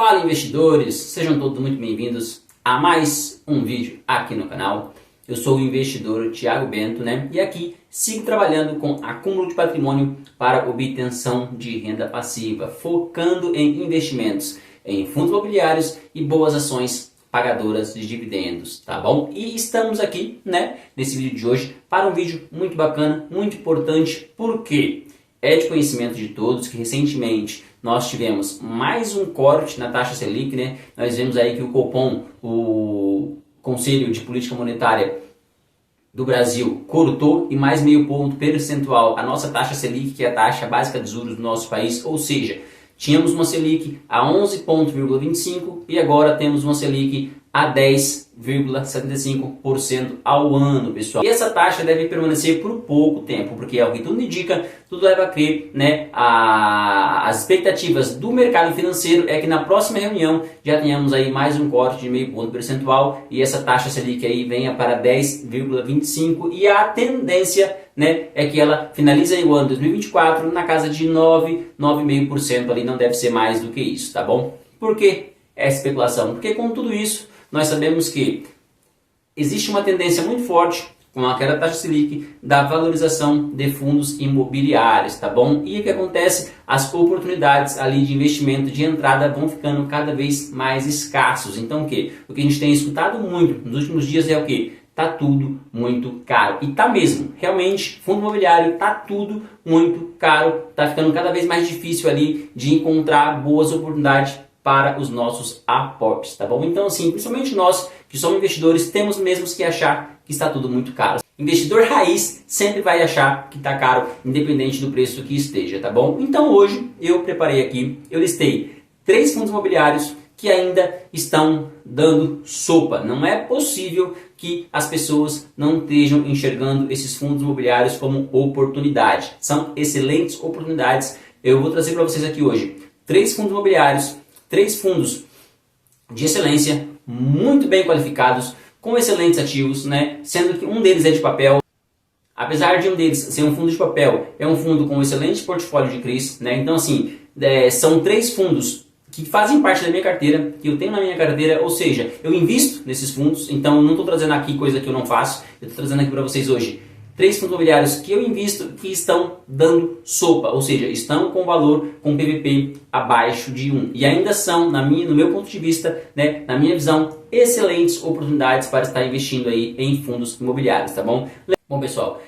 Fala investidores, sejam todos muito bem-vindos a mais um vídeo aqui no canal. Eu sou o investidor Thiago Bento, e aqui sigo trabalhando com acúmulo de patrimônio para obtenção de renda passiva, focando em investimentos em fundos imobiliários e boas ações pagadoras de dividendos, tá bom? E estamos aqui, nesse vídeo de hoje para um vídeo muito bacana, muito importante, porque é de conhecimento de todos que recentemente nós tivemos mais um corte na taxa Selic, Nós vemos aí que o Copom, o Conselho de Política Monetária do Brasil, cortou em mais meio ponto percentual a nossa taxa Selic, que é a taxa básica de juros do nosso país, ou seja, tínhamos uma Selic a 11,25 e agora temos uma Selic a 10,75% ao ano, pessoal. E essa taxa deve permanecer por pouco tempo, porque é o que tudo indica, tudo leva a crer, as expectativas do mercado financeiro é que na próxima reunião já tenhamos aí mais um corte de meio ponto percentual e essa taxa Selic aí venha para 10,25 e a tendência é que ela finalize aí o ano 2024 na casa de 9,5% ali, não deve ser mais do que isso, tá bom? Por que essa especulação? Porque com tudo isso nós sabemos que existe uma tendência muito forte com a queda da taxa Selic da valorização de fundos imobiliários, tá bom? E o que acontece? As oportunidades ali de investimento, de entrada vão ficando cada vez mais escassos. Então o que a gente tem escutado muito nos últimos dias é o que? Tá tudo muito caro. E tá mesmo. Realmente, fundo imobiliário tá tudo muito caro. Tá ficando cada vez mais difícil ali de encontrar boas oportunidades para os nossos aportes, tá bom? Então assim, principalmente nós que somos investidores, temos mesmo que achar que está tudo muito caro. Investidor raiz sempre vai achar que está caro, independente do preço que esteja, tá bom? Então hoje eu preparei aqui, eu listei 3 fundos imobiliários que ainda estão dando sopa. Não é possível que as pessoas não estejam enxergando esses fundos imobiliários como oportunidade. São excelentes oportunidades. Eu vou trazer para vocês aqui hoje 3 fundos imobiliários, 3 fundos de excelência, muito bem qualificados, com excelentes ativos, Sendo que um deles é de papel. Apesar de um deles ser um fundo de papel, é um fundo com um excelente portfólio de CRIs, Então assim, são 3 fundos que fazem parte da minha carteira, que eu tenho na minha carteira, ou seja, eu invisto nesses fundos, então eu não estou trazendo aqui coisa que eu não faço, eu estou trazendo aqui para vocês hoje 3 fundos imobiliários que eu invisto que estão dando sopa, ou seja, estão com valor, com PVP abaixo de 1. E ainda são, no meu ponto de vista, na minha visão, excelentes oportunidades para estar investindo aí em fundos imobiliários, tá bom? Bom, pessoal,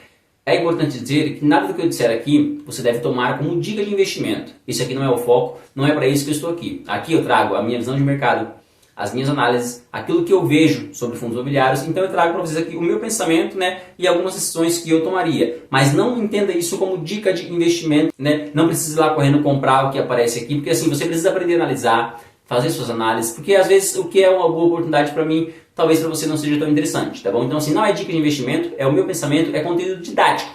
é importante dizer que nada do que eu disser aqui você deve tomar como dica de investimento. Isso aqui não é o foco, não é para isso que eu estou aqui. Aqui eu trago a minha visão de mercado, as minhas análises, aquilo que eu vejo sobre fundos imobiliários, então eu trago para vocês aqui o meu pensamento, e algumas decisões que eu tomaria. Mas não entenda isso como dica de investimento, Não precisa ir lá correndo comprar o que aparece aqui, porque assim, você precisa aprender a analisar, fazer suas análises, porque às vezes o que é uma boa oportunidade para mim, talvez para você não seja tão interessante, tá bom? Então assim, não é dica de investimento, é o meu pensamento, é conteúdo didático,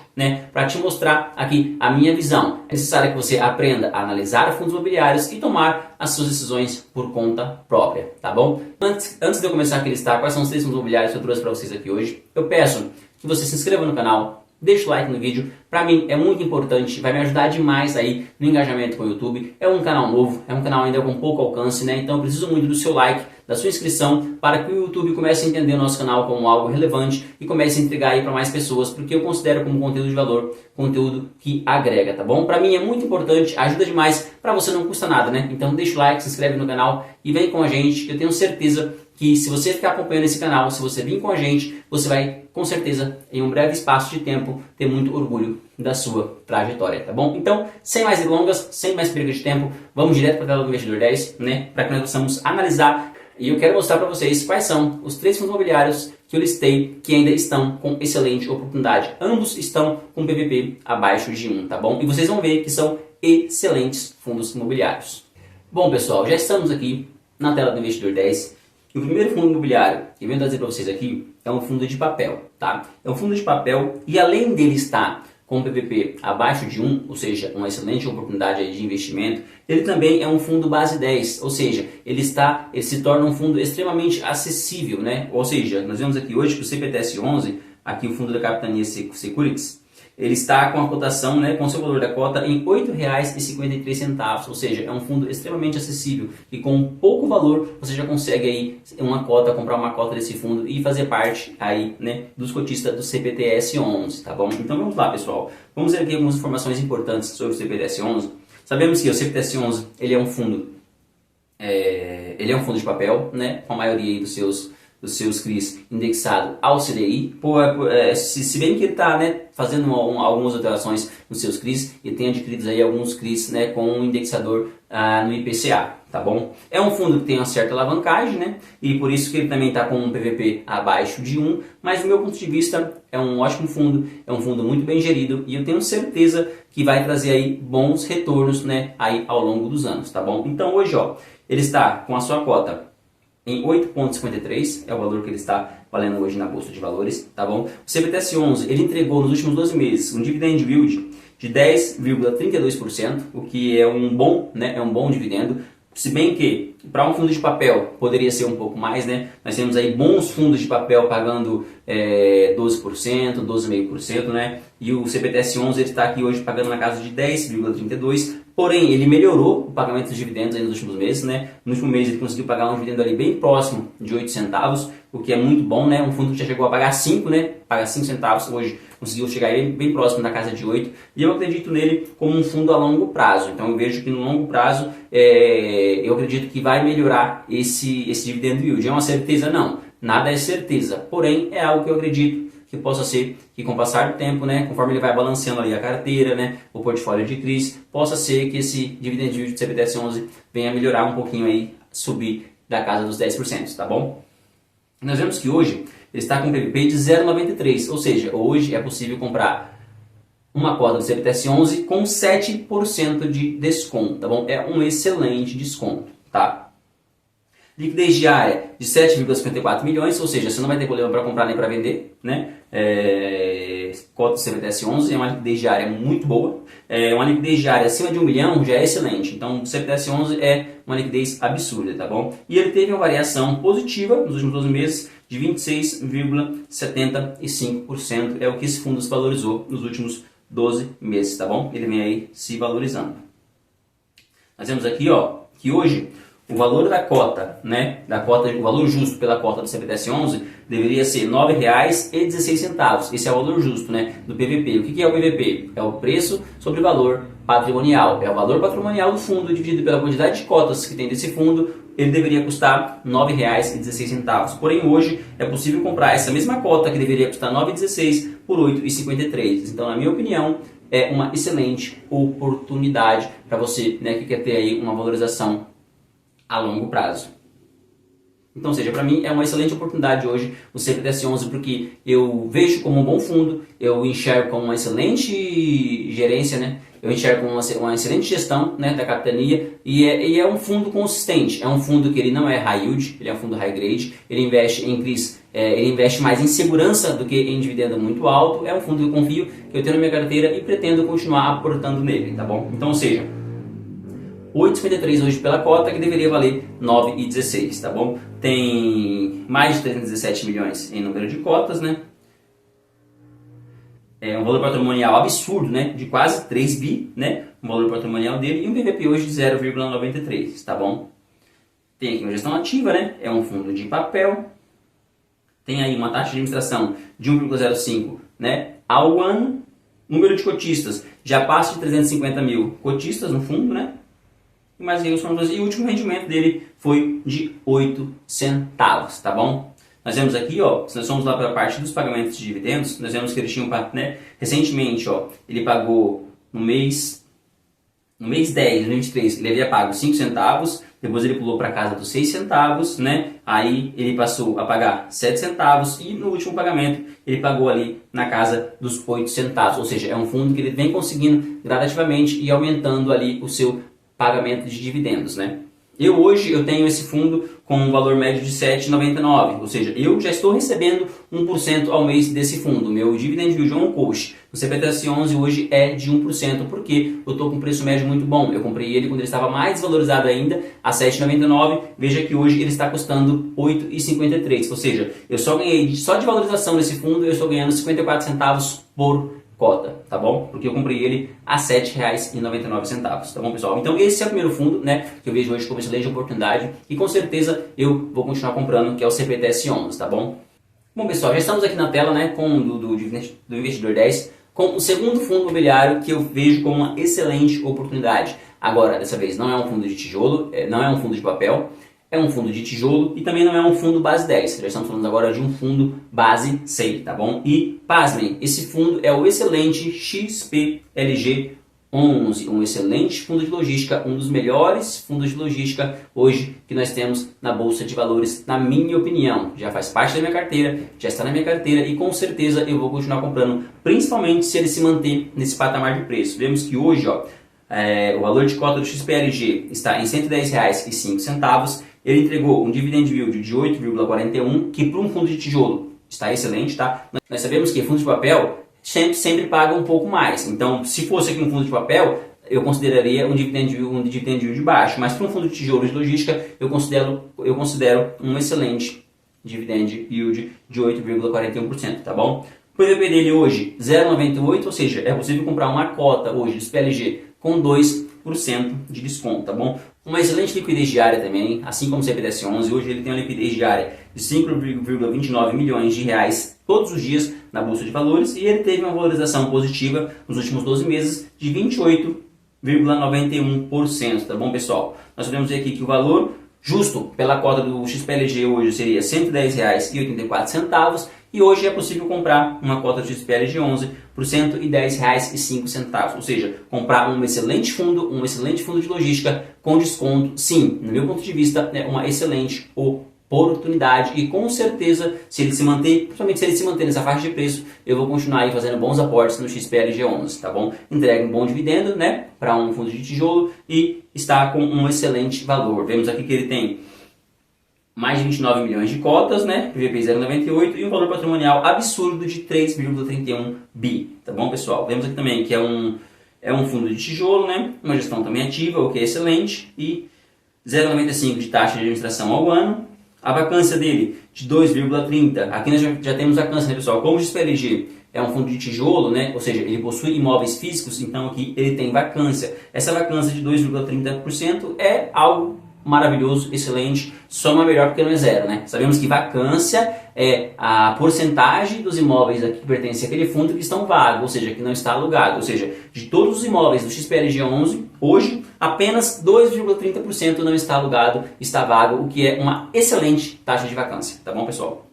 para te mostrar aqui a minha visão. É necessário que você aprenda a analisar fundos imobiliários e tomar as suas decisões por conta própria, tá bom? Antes de eu começar aqui a listar quais são os 3 fundos imobiliários que eu trouxe para vocês aqui hoje, eu peço que você se inscreva no canal, deixa o like no vídeo, para mim é muito importante, vai me ajudar demais aí no engajamento com o YouTube. É um canal novo, é um canal ainda com pouco alcance, então eu preciso muito do seu like, da sua inscrição, para que o YouTube comece a entender o nosso canal como algo relevante e comece a entregar aí para mais pessoas, porque eu considero como conteúdo de valor, conteúdo que agrega, tá bom? Para mim é muito importante, ajuda demais, para você não custa nada, Então deixa o like, se inscreve no canal e vem com a gente, que eu tenho certeza que se você ficar acompanhando esse canal, se você vir com a gente, você vai, com certeza, em um breve espaço de tempo, ter muito orgulho da sua trajetória, tá bom? Então, sem mais delongas, sem mais perda de tempo, vamos direto para a tela do Investidor 10, para que nós possamos analisar. E eu quero mostrar para vocês quais são os 3 fundos imobiliários que eu listei que ainda estão com excelente oportunidade. Ambos estão com PVP abaixo de 1, tá bom? E vocês vão ver que são excelentes fundos imobiliários. Bom, pessoal, já estamos aqui na tela do Investidor 10. E o primeiro fundo imobiliário que eu venho trazer para vocês aqui é um fundo de papel, tá? É um fundo de papel e além dele estar com PVP abaixo de 1, ou seja, uma excelente oportunidade de investimento, ele também é um fundo base 10, ou seja, ele se torna um fundo extremamente acessível, Ou seja, nós vemos aqui hoje que o CPTS 11, aqui o fundo da Capitania Securities, ele está com a cotação, né, com o seu valor da cota em R$ 8,53, ou seja, é um fundo extremamente acessível e com pouco valor você já consegue aí uma cota, comprar uma cota desse fundo e fazer parte aí, né, dos cotistas do CPTS11, tá bom? Então vamos lá, pessoal. Vamos ver aqui algumas informações importantes sobre o CPTS11. Sabemos que o CPTS11 ele é um fundo de papel, né, com a maioria aí dos seus CRIs indexado ao CDI, se bem que ele está, né, fazendo algumas alterações nos seus CRIs e tem adquirido aí alguns CRIs, né, com um indexador no IPCA, tá bom? É um fundo que tem uma certa alavancagem, né, e por isso que ele também está com um PVP abaixo de 1, mas do meu ponto de vista é um ótimo fundo, é um fundo muito bem gerido e eu tenho certeza que vai trazer aí bons retornos, né, aí ao longo dos anos, tá bom? Então hoje, ó, ele está com a sua cota em 8,53, é o valor que ele está valendo hoje na Bolsa de Valores, tá bom? O CPTS11, ele entregou nos últimos 12 meses um dividend yield de 10,32%, o que é um bom, né, é um bom dividendo, se bem que para um fundo de papel poderia ser um pouco mais, né? Nós temos aí bons fundos de papel pagando 12%, 12,5%, né? E o CPTS11 ele está aqui hoje pagando na casa de 10,32%. Porém, ele melhorou o pagamento dos dividendos aí nos últimos meses, né? No último mês ele conseguiu pagar um dividendo ali bem próximo de 8 centavos, o que é muito bom, né? Um fundo que já chegou a pagar 5, né? Paga 5 centavos, hoje conseguiu chegar aí bem próximo da casa de 8. E eu acredito nele como um fundo a longo prazo. Então eu vejo que no longo prazo, eu acredito que vai melhorar esse dividendo yield. É uma certeza? Não. Nada é certeza. Porém, é algo que eu acredito que possa ser que com o passar do tempo, né, conforme ele vai balanceando ali a carteira, né, o portfólio de CRIs, possa ser que esse dividend yield do CPTS11 venha melhorar um pouquinho aí, subir da casa dos 10%, tá bom? Nós vemos que hoje ele está com um PVP de 0,93, ou seja, hoje é possível comprar uma cota do CPTS11 com 7% de desconto, tá bom? É um excelente desconto, tá? Liquidez diária de 7,54 milhões, ou seja, você não vai ter problema para comprar nem para vender, né? Cota do CPTS11 é uma liquidez diária muito boa, uma liquidez diária acima de 1 milhão já é excelente, então o CPTS11 é uma liquidez absurda, tá bom? E ele teve uma variação positiva nos últimos 12 meses de 26,75%, é o que esse fundo se valorizou nos últimos 12 meses, tá bom? Ele vem aí se valorizando. Nós vemos aqui, ó, que hoje o valor da cota, né, o valor justo pela cota do CPTS11 deveria ser R$ 9,16. Esse é o valor justo, né, do PVP. O que é o PVP? É o preço sobre valor patrimonial. É o valor patrimonial do fundo dividido pela quantidade de cotas que tem desse fundo. Ele deveria custar R$ 9,16. Porém, hoje é possível comprar essa mesma cota que deveria custar R$ 9,16 por R$ 8,53. Então, na minha opinião, é uma excelente oportunidade para você, né, que quer ter aí uma valorização a longo prazo. Então, ou seja, para mim é uma excelente oportunidade hoje o CPTS11, porque eu vejo como um bom fundo, eu enxergo como uma excelente gerência, né? Eu enxergo como uma excelente gestão, né, da capitania e é um fundo consistente. É um fundo que ele não é high yield, ele é um fundo high grade, ele investe em CRIs, ele investe mais em segurança do que em dividendo muito alto. É um fundo que eu confio, que eu tenho na minha carteira e pretendo continuar aportando nele, tá bom? Então, ou seja, 8,53 hoje pela cota, que deveria valer 9,16, tá bom? Tem mais de 317 milhões em número de cotas, né? É um valor patrimonial absurdo, né? De quase 3 bi, né? O valor patrimonial dele e um PVP hoje de 0,93, tá bom? Tem aqui uma gestão ativa, né? É um fundo de papel. Tem aí uma taxa de administração de 1,05, né, ao ano. Número de cotistas já passa de 350 mil cotistas no fundo, né? Mas aí, e o último rendimento dele foi de 8 centavos, tá bom? Nós vemos aqui, ó, se nós formos lá para a parte dos pagamentos de dividendos, nós vemos que eles tinham, né, recentemente, ó, ele pagou no mês 10, no 23, ele havia pago 5 centavos, depois ele pulou para casa dos 6 centavos, né? Aí ele passou a pagar 7 centavos e no último pagamento ele pagou ali na casa dos 8 centavos, ou seja, é um fundo que ele vem conseguindo gradativamente e aumentando ali o seu pagamento de dividendos, né? Hoje eu tenho esse fundo com um valor médio de R$ 7,99, ou seja, eu já estou recebendo 1% ao mês desse fundo. Meu dividend yield on coach no CPTS11 hoje é de 1%, porque eu estou com um preço médio muito bom. Eu comprei ele quando ele estava mais valorizado ainda, a R$ 7,99. Veja que hoje ele está custando R$ 8,53, ou seja, eu só ganhei, só de valorização desse fundo, eu estou ganhando 54 centavos por cota, tá bom? Porque eu comprei ele a R$ 7,99, tá bom, pessoal? Então esse é o primeiro fundo, né, que eu vejo hoje como excelente oportunidade e com certeza eu vou continuar comprando, que é o CPTS11, tá bom? Bom, pessoal, já estamos aqui na tela, né, com do Investidor 10, com o segundo fundo imobiliário que eu vejo como uma excelente oportunidade. Agora, dessa vez, não é um fundo de tijolo, não é um fundo de papel, é um fundo de tijolo e também não é um fundo base 10. Já estamos falando agora de um fundo base 6, tá bom? E, pasmem, esse fundo é o excelente XPLG 11, um excelente fundo de logística, um dos melhores fundos de logística hoje que nós temos na Bolsa de Valores, na minha opinião. Já faz parte da minha carteira, já está na minha carteira e com certeza eu vou continuar comprando, principalmente se ele se manter nesse patamar de preço. Vemos que hoje, ó, o valor de cota do XPLG está em R$ 110,05. Ele entregou um dividend yield de 8,41, que para um fundo de tijolo está excelente, tá? Nós sabemos que fundos de papel sempre pagam um pouco mais. Então, se fosse aqui um fundo de papel, eu consideraria um dividend yield baixo. Mas para um fundo de tijolo de logística, eu considero um excelente dividend yield de 8,41%, tá bom? O PVP dele hoje, 0,98, ou seja, é possível comprar uma cota hoje do SPLG com 2% de desconto, tá bom? Uma excelente liquidez diária também, assim como o CPTS11, hoje ele tem uma liquidez diária de 5,29 milhões de reais todos os dias na Bolsa de Valores e ele teve uma valorização positiva nos últimos 12 meses de 28,91%, tá bom, pessoal? Nós podemos ver aqui que o valor justo pela cota do XPLG hoje seria R$ 110,84 e hoje é possível comprar uma cota do XPLG 11 por R$ 110,05, ou seja, comprar um excelente fundo de logística com desconto, sim, no meu ponto de vista é uma excelente oportunidade e com certeza, se ele se manter, principalmente se ele se manter nessa faixa de preço, eu vou continuar aí fazendo bons aportes no XPLG 11, tá bom? Entrega um bom dividendo, né, para um fundo de tijolo e está com um excelente valor. Vemos aqui que ele tem mais de 29 milhões de cotas, né, PVP 0,98 e um valor patrimonial absurdo de 3,31 bi, tá bom, pessoal? Vemos aqui também que é um fundo de tijolo, né, uma gestão também ativa, o que é excelente, e 0,95 de taxa de administração ao ano. A vacância dele de 2,30. Aqui nós já temos vacância, né, pessoal? Como o XPLG é um fundo de tijolo, né? Ou seja, ele possui imóveis físicos, então aqui ele tem vacância. Essa vacância de 2,30% é algo maravilhoso, excelente, só não é melhor porque não é zero, né? Sabemos que vacância é a porcentagem dos imóveis aqui que pertencem àquele fundo que estão vagos, ou seja, que não está alugado. Ou seja, de todos os imóveis do XPLG 11, hoje apenas 2,30% não está alugado, está vago, o que é uma excelente taxa de vacância, tá bom, pessoal?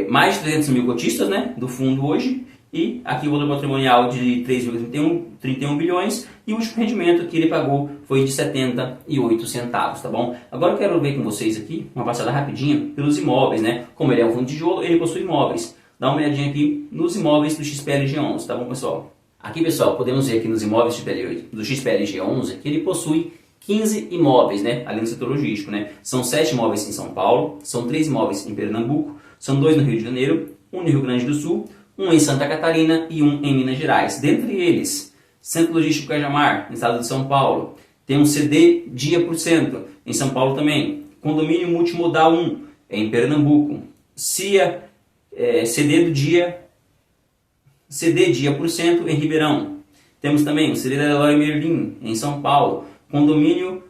Mais de 300 mil cotistas, né, do fundo hoje. E aqui o valor patrimonial de 3,31 bilhões e o último rendimento que ele pagou foi de 78 centavos, tá bom? Agora eu quero ver com vocês aqui, uma passada rapidinha pelos imóveis, né? Como ele é um fundo de tijolo, ele possui imóveis. Dá uma olhadinha aqui nos imóveis do XPLG 11, tá bom, pessoal? Aqui, pessoal, podemos ver aqui nos imóveis do XPLG 11 que ele possui 15 imóveis, né? Além do setor logístico, né? São 7 imóveis em São Paulo, são 3 imóveis em Pernambuco, são 2 no Rio de Janeiro, 1 no Rio Grande do Sul, um em Santa Catarina e um em Minas Gerais. Dentre eles, Centro Logístico Cajamar, no estado de São Paulo. Tem um CD Dia por Cento, em São Paulo também. Condomínio Multimodal 1, em Pernambuco. CIA, CD Dia por Cento, em Ribeirão. Temos também o CD da Leroy Merlin, em São Paulo. Condomínio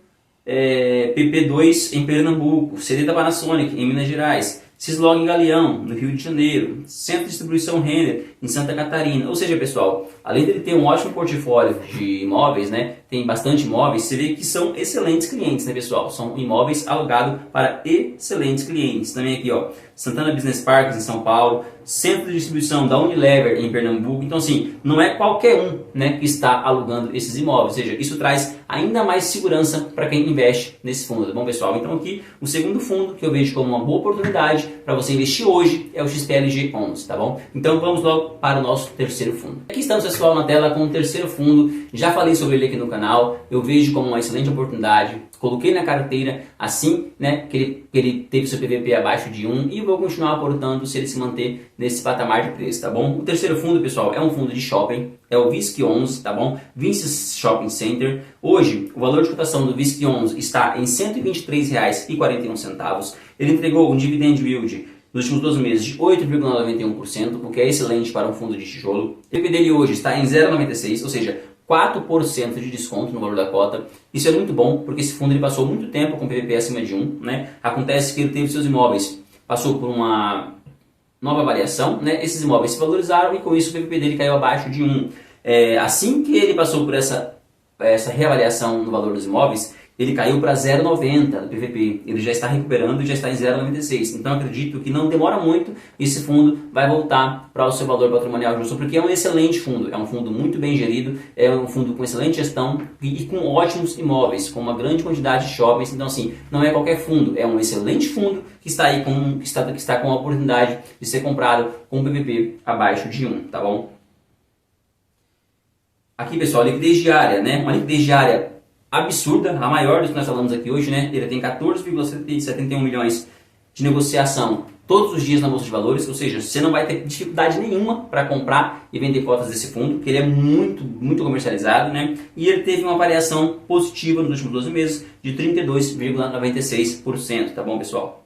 PP2, em Pernambuco. CD da Panasonic, em Minas Gerais. Cislog Galeão, no Rio de Janeiro, Centro de Distribuição Renner, em Santa Catarina. Ou seja, pessoal, além dele ter um ótimo portfólio de imóveis, né, tem bastante imóveis, você vê que são excelentes clientes, né, pessoal? São imóveis alugados para excelentes clientes. Também aqui, ó, Santana Business Parks, em São Paulo, Centro de Distribuição da Unilever, em Pernambuco. Então, assim, não é qualquer um, né, que está alugando esses imóveis. Ou seja, isso traz ainda mais segurança para quem investe nesse fundo, tá bom, pessoal? Então, aqui, o segundo fundo que eu vejo como uma boa oportunidade para você investir hoje é o XPLG 11, tá bom? Então, vamos logo para o nosso terceiro fundo. Aqui estamos, pessoal, na tela com o terceiro fundo. Já falei sobre ele aqui no canal. Eu vejo como uma excelente oportunidade. Coloquei na carteira assim, né, que ele teve seu PVP abaixo de 1 e vou continuar aportando se ele se manter nesse patamar de preço, tá bom? O terceiro fundo, pessoal, é um fundo de shopping, é o VISC11, tá bom? Vinci Shopping Center. Hoje, o valor de cotação do VISC11 está em R$ 123,41. Ele entregou um dividend yield nos últimos 12 meses de 8,91%, o que é excelente para um fundo de tijolo. O PV dele hoje está em 0,96, ou seja, 4% de desconto no valor da cota. Isso é muito bom, porque esse fundo ele passou muito tempo com PVP acima de 1, né? Acontece que ele teve seus imóveis, passou por uma nova avaliação, né? Esses imóveis se valorizaram e com isso o PVP dele caiu abaixo de 1. Assim que ele passou por essa reavaliação no valor dos imóveis, ele caiu para 0,90 do PVP. Ele já está recuperando e já está em 0,96. Então acredito que não demora muito e esse fundo vai voltar para o seu valor patrimonial justo, porque é um excelente fundo, é um fundo muito bem gerido, é um fundo com excelente gestão e com ótimos imóveis, com uma grande quantidade de shoppings. Então assim, não é qualquer fundo, é um excelente fundo que está aí que está com a oportunidade de ser comprado com um PVP abaixo de 1, tá bom? Aqui, pessoal, liquidez diária, né? Uma liquidez diária absurda, a maior dos que nós falamos aqui hoje, né? Ele tem 14,71 milhões de negociação todos os dias na Bolsa de Valores, ou seja, você não vai ter dificuldade nenhuma para comprar e vender cotas desse fundo, porque ele é muito comercializado, né? E ele teve uma variação positiva nos últimos 12 meses de 32,96%, tá bom, pessoal?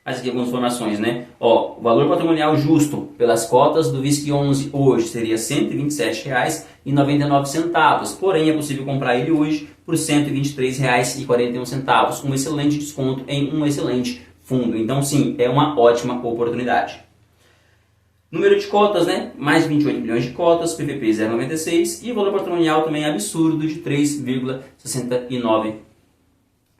Mas aqui algumas informações, né? Ó, o valor patrimonial justo pelas cotas do VISC11 hoje seria R$ 127,99, porém é possível comprar ele hoje por R$ 123,41, um excelente desconto em um excelente fundo. Então sim, é uma ótima oportunidade. Número de cotas, né? Mais de 28 milhões de cotas, PVP 0,96 e o valor patrimonial também absurdo de 3,69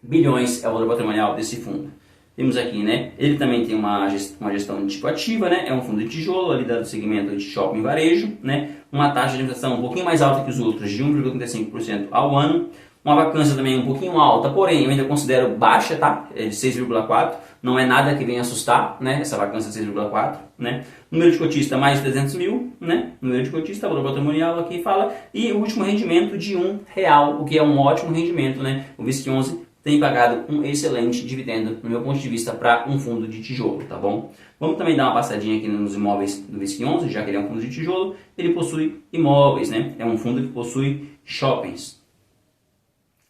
bilhões é o valor patrimonial desse fundo. Temos aqui, né? Ele também tem uma gestão de tipo ativa, né? É um fundo de tijolo, ali do segmento de shopping e varejo, né? Uma taxa de administração um pouquinho mais alta que os outros, de 1,35% ao ano. Uma vacância também um pouquinho alta, porém eu ainda considero baixa, tá? É de 6,4%. Não é nada que venha assustar, né? Essa vacância de 6,4%, né? Número de cotista mais de 300 mil, né? Número de cotista, valor patrimonial aqui fala. E o último rendimento de R$ 1,00, o que é um ótimo rendimento, né? O VISC11 tem pagado um excelente dividendo, no meu ponto de vista, para um fundo de tijolo, tá bom? Vamos também dar uma passadinha aqui nos imóveis do VISC11, já que ele é um fundo de tijolo, ele possui imóveis, né? É um fundo que possui shoppings.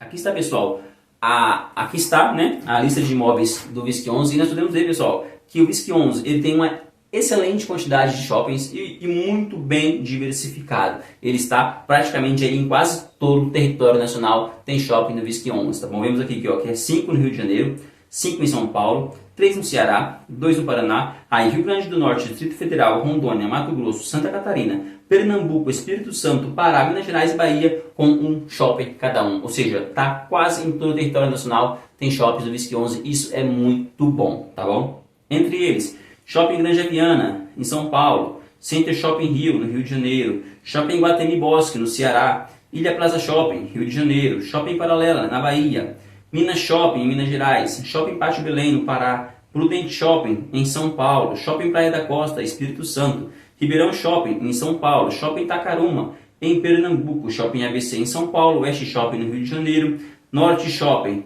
Aqui está, pessoal, aqui está, né, a lista de imóveis do VISC11 e nós podemos ver, pessoal, que o VISC11 ele tem uma excelente quantidade de shoppings e muito bem diversificado. Ele está praticamente aí em quase todo o território nacional, tem shopping no VISC11, tá bom? Vemos aqui que é 5 no Rio de Janeiro, 5 em São Paulo, 3 no Ceará, 2 no Paraná, aí Rio Grande do Norte, Distrito Federal, Rondônia, Mato Grosso, Santa Catarina, Pernambuco, Espírito Santo, Pará, Minas Gerais e Bahia, com um shopping cada um. Ou seja, tá quase em todo o território nacional, tem shoppings do VISC11, isso é muito bom, tá bom? Entre eles, Shopping Granja Viana, em São Paulo, Center Shopping Rio, no Rio de Janeiro, Shopping Guatemi Bosque, no Ceará, Ilha Plaza Shopping, Rio de Janeiro, Shopping Paralela, na Bahia, Minas Shopping, em Minas Gerais, Shopping Pátio Belém, no Pará, Prudente Shopping, em São Paulo, Shopping Praia da Costa, Espírito Santo, Ribeirão Shopping, em São Paulo, Shopping Tacaruma, em Pernambuco, Shopping ABC, em São Paulo, West Shopping, no Rio de Janeiro, Norte Shopping,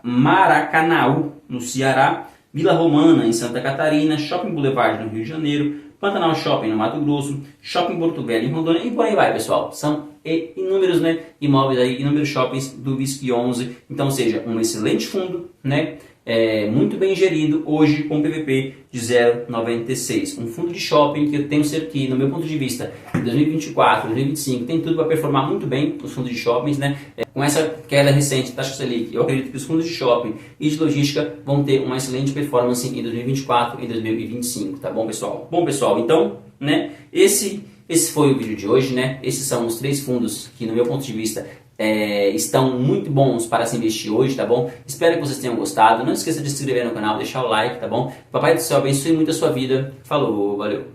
Maracanaú, no Ceará, Vila Romana, em Santa Catarina, Shopping Boulevard, no Rio de Janeiro, Pantanal Shopping, no Mato Grosso, Shopping Porto Velho, em Rondônia, e por aí vai, pessoal. São inúmeros, né, imóveis aí, inúmeros shoppings do VISC11. Então, ou seja, um excelente fundo, né, muito bem gerido, hoje com PVP de 0,96. Um fundo de shopping que eu tenho certeza que, no meu ponto de vista, em 2024, 2025, tem tudo para performar muito bem os fundos de shoppings, né? Com essa queda recente da taxa Selic, eu acredito que os fundos de shopping e de logística vão ter uma excelente performance em 2024 e 2025, tá bom, pessoal? Bom, pessoal, então, né, esse foi o vídeo de hoje, né? Esses são os 3 fundos que, no meu ponto de vista, estão muito bons para se investir hoje, tá bom? Espero que vocês tenham gostado. Não esqueça de se inscrever no canal, deixar o like, tá bom? Papai do Céu abençoe muito a sua vida. Falou, valeu!